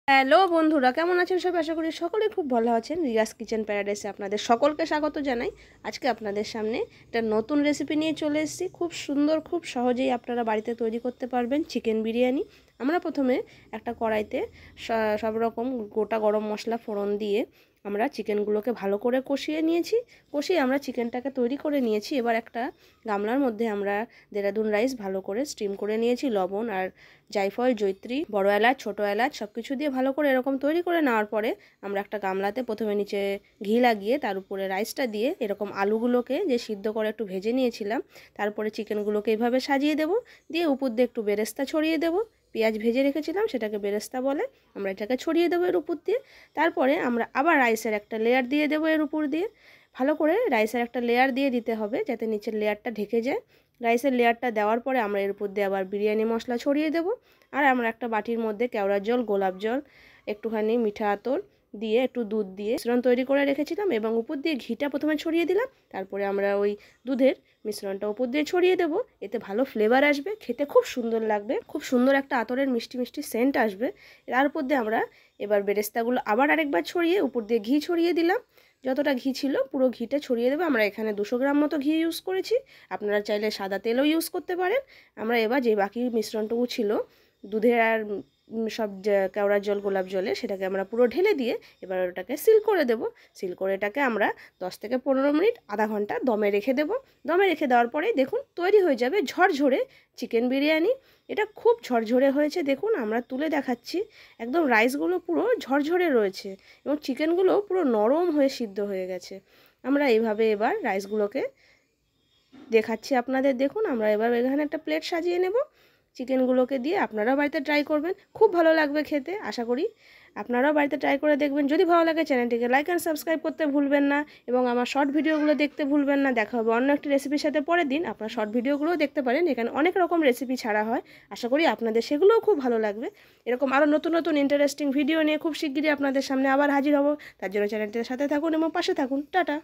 Hello বন্ধুরা, কেমন আছেন সবাই? আশা করি সকলেই খুব ভালো আছেন। রিয়াস কিচেন প্যারাডাইসে আপনাদের সকলকে স্বাগত জানাই। আজকে আপনাদের সামনে একটা নতুন রেসিপি নিয়ে চলে এসেছি। খুব সুন্দর, খুব সহজেই আপনারা বাড়িতে তৈরি করতে পারবেন চিকেন বিরিয়ানি। আমরা প্রথমে একটা কড়াইতে সব রকম গোটা গরম মশলা ফোড়ন দিয়ে আমরা চিকেনগুলোকে ভালো করে কষিয়ে নিয়েছি। কষিয়ে আমরা চিকেনটাকে তৈরি করে নিয়েছি। এবার একটা গামলার মধ্যে আমরা দেরাদুন রাইস ভালো করে স্টিম করে নিয়েছি। লবণ আর জায়ফল, জয়িত্রী, বড় এলাচ, ছোটো এলাচ সব কিছু দিয়ে ভালো করে এরকম তৈরি করে নেওয়ার পরে আমরা একটা গামলাতে প্রথমে নিচে ঘি লাগিয়ে তার উপরে রাইসটা দিয়ে এরকম আলুগুলোকে যে সিদ্ধ করে একটু ভেজে নিয়েছিলাম তারপরে চিকেনগুলোকে এইভাবে সাজিয়ে দেব। দিয়ে উপর দিয়ে একটু বেরেস্তা ছড়িয়ে দেবো। পেঁয়াজ ভেজে রেখেছিলাম, সেটাকে বেরেস্তা বলে, আমরা এটাকে ছড়িয়ে দেবো এর উপর দিয়ে। তারপরে আমরা আবার রাইসের একটা লেয়ার দিয়ে দেবো এর উপর দিয়ে। ভালো করে রাইসের একটা লেয়ার দিয়ে দিতে হবে যাতে নিচের লেয়ারটা ঢেকে যায়। রাইসের লেয়ারটা দেওয়ার পরে আমরা এর উপর দিয়ে আবার বিরিয়ানি মশলা ছড়িয়ে দেবো। আর আমরা একটা বাটির মধ্যে কেওড়ার জল, গোলাপ জল, একটুখানি মিঠা আতর দিয়ে একটু দুধ দিয়ে মিশ্রণ তৈরি করে রেখেছিলাম এবং উপর দিয়ে ঘিটা প্রথমে ছড়িয়ে দিলাম। তারপরে আমরা ওই দুধের মিশ্রণটা উপর দিয়ে ছড়িয়ে দেবো। এতে ভালো ফ্লেভার আসবে, খেতে খুব সুন্দর লাগবে, খুব সুন্দর একটা আতরের মিষ্টি মিষ্টি সেন্ট আসবে। তার উপর দিয়ে আমরা এবার বেরেস্তাগুলো আবার আরেকবার ছড়িয়ে উপর দিয়ে ঘি ছড়িয়ে দিলাম। যতটা ঘি ছিল পুরো ঘিটা ছড়িয়ে দেবো। আমরা এখানে 200 গ্রাম মতো ঘি ইউজ করেছি, আপনারা চাইলে সাদা তেলও ইউজ করতে পারেন। আমরা এবার যে বাকি মিশ্রণটুকু ছিল দুধের আর সব কেওড়ার জল, গোলাপ জলে, সেটাকে আমরা পুরো ঢেলে দিয়ে এবার ওটাকে সিল করে দেব। সিল করে এটাকে আমরা 10 থেকে 15 মিনিট, আধা ঘন্টা দমে রেখে দেব। দমে রেখে দেওয়ার পরেই দেখুন তৈরি হয়ে যাবে ঝরঝরে চিকেন বিরিয়ানি। এটা খুব ঝরঝরে হয়েছে, দেখুন আমরা তুলে দেখাচ্ছি। একদম রাইসগুলো পুরো ঝরঝরে রয়েছে এবং চিকেনগুলো পুরো নরম হয়ে সিদ্ধ হয়ে গেছে। আমরা এইভাবে এবার রাইসগুলোকে দেখাচ্ছি আপনাদের। দেখুন আমরা এবার এখানে একটা প্লেট সাজিয়ে নেব। চিকেনগুলোকে দিয়ে আপনারাও বাড়িতে ট্রাই করবেন, খুব ভালো লাগবে খেতে। আশা করি আপনারাও বাড়িতে ট্রাই করে দেখবেন। যদি ভালো লাগে চ্যানেলটিকে লাইক অ্যান্ড সাবস্ক্রাইব করতে ভুলবেন না এবং আমার শর্ট ভিডিওগুলো দেখতে ভুলবেন না। দেখা হবে অন্য একটি রেসিপির সাথে পরের দিন। আপনার শর্ট ভিডিওগুলোও দেখতে পারেন, এখানে অনেক রকম রেসিপি ছাড়া হয়। আশা করি আপনাদের সেগুলোও খুব ভালো লাগবে। এরকম আরও নতুন নতুন ইন্টারেস্টিং ভিডিও নিয়ে খুব শিগগিরই আপনাদের সামনে আবার হাজির হব। তার জন্য চ্যানেলটির সাথে থাকুন এবং পাশে থাকুন। টাটা।